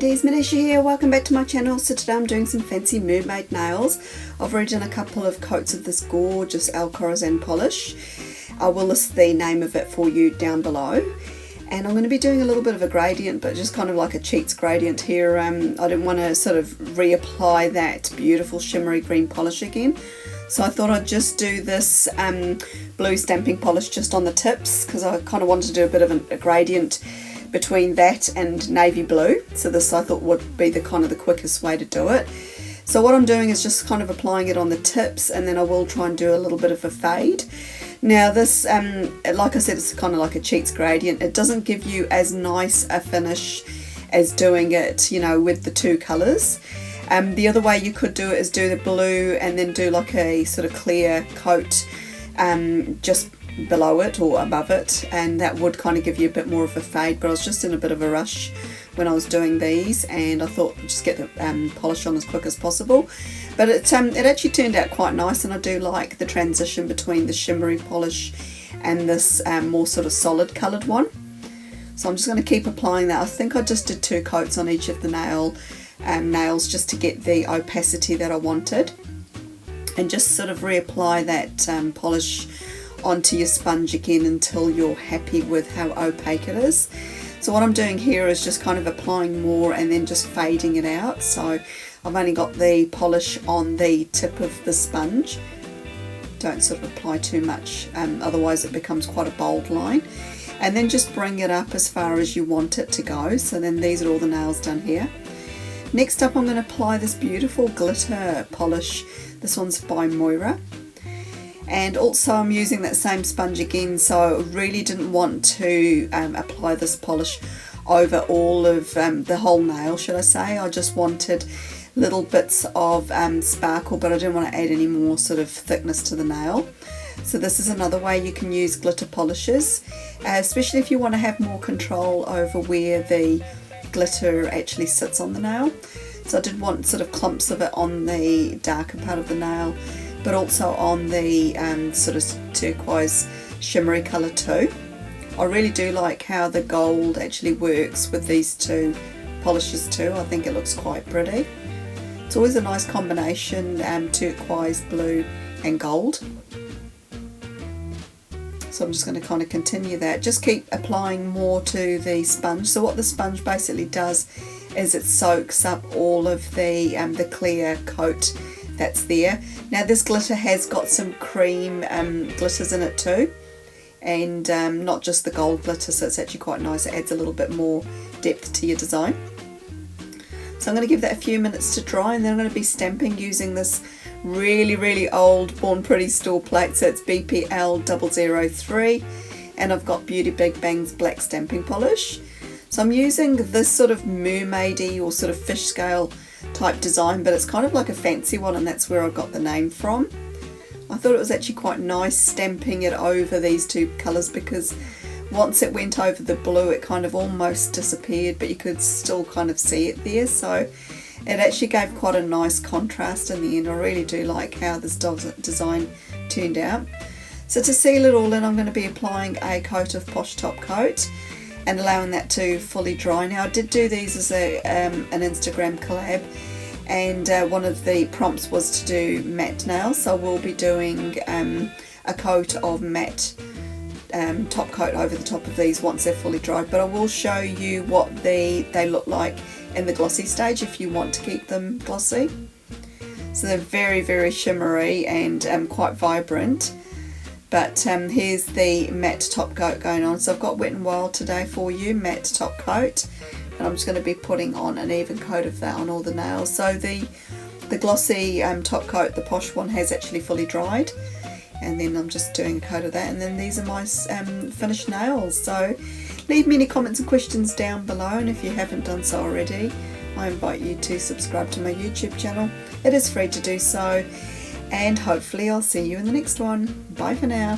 lovelies, Manisha here, welcome back to my channel. So today I'm doing some fancy mermaid nails. I've already done a couple of coats of this gorgeous Corazon polish. I will list the name of it for you down below. And I'm going to be doing a little bit of a gradient, but just kind of like a cheats gradient here. I didn't want to sort of reapply that beautiful shimmery green polish again. So I thought I'd just do this blue stamping polish just on the tips, because I kind of wanted to do a bit of a gradient between that and navy blue. So this I thought would be the kind of the quickest way to do it. So what I'm doing is just kind of applying it on the tips, and then I will try and do a little bit of a fade. Now this, like I said, it's kind of like a cheats gradient. It doesn't give you as nice a finish as doing it, you know, with the two colours. The other way you could do it is do the blue and then do like a sort of clear coat just below it or above it, and that would kind of give you a bit more of a fade. But I was just in a bit of a rush when I was doing these, and I thought just get the polish on as quick as possible. But it actually turned out quite nice, and I do like the transition between the shimmery polish and this more sort of solid coloured one. So I'm just going to keep applying that. I think I just did 2 coats on each of the nails just to get the opacity that I wanted, and just sort of reapply that polish onto your sponge again until you're happy with how opaque it is. So what I'm doing here is just kind of applying more and then just fading it out. So I've only got the polish on the tip of the sponge. Don't sort of apply too much, otherwise it becomes quite a bold line. And then just bring it up as far as you want it to go. So then these are all the nails done here. Next up I'm going to apply this beautiful glitter polish. This one's by Moyra. And also I'm using that same sponge again, so I really didn't want to apply this polish over all of the whole nail, should I say. I just wanted little bits of sparkle, but I didn't want to add any more sort of thickness to the nail. So this is another way you can use glitter polishes, especially if you want to have more control over where the glitter actually sits on the nail. So I did want sort of clumps of it on the darker part of the nail, but also on the sort of turquoise shimmery colour too. I really do like how the gold actually works with these two polishes too. I think it looks quite pretty. It's always a nice combination, turquoise, blue and gold. So I'm just going to kind of continue that. Just keep applying more to the sponge. So what the sponge basically does is it soaks up all of the clear coat that's there. Now this glitter has got some cream glitters in it too, and not just the gold glitter, so it's actually quite nice. It adds a little bit more depth to your design. So I'm going to give that a few minutes to dry, and then I'm going to be stamping using this really old Born Pretty store plate. So it's BPL 003, and I've got Beauty Big Bang's black stamping polish. So I'm using this sort of mermaidy or sort of fish scale type design, but it's kind of like a fancy one, and that's where I got the name from. I thought it was actually quite nice stamping it over these two colours, because once it went over the blue it kind of almost disappeared, but you could still kind of see it there. So it actually gave quite a nice contrast in the end. I really do like how this design turned out. So to seal it all in, I'm going to be applying a coat of Poshe Top Coat and allowing that to fully dry. Now I did do these as an Instagram collab, and one of the prompts was to do matte nails, so we'll be doing a coat of matte top coat over the top of these once they're fully dried. But I will show you what they look like in the glossy stage if you want to keep them glossy. So they're very shimmery and quite vibrant. But here's the matte top coat going on. So I've got Wet n Wild today for you, matte top coat, and I'm just going to be putting on an even coat of that on all the nails. So the glossy top coat, the Poshe one, has actually fully dried, and then I'm just doing a coat of that, and then these are my finished nails. So leave me any comments and questions down below, and if you haven't done so already, I invite you to subscribe to my YouTube channel. It is free to do so. And hopefully I'll see you in the next one. Bye for now.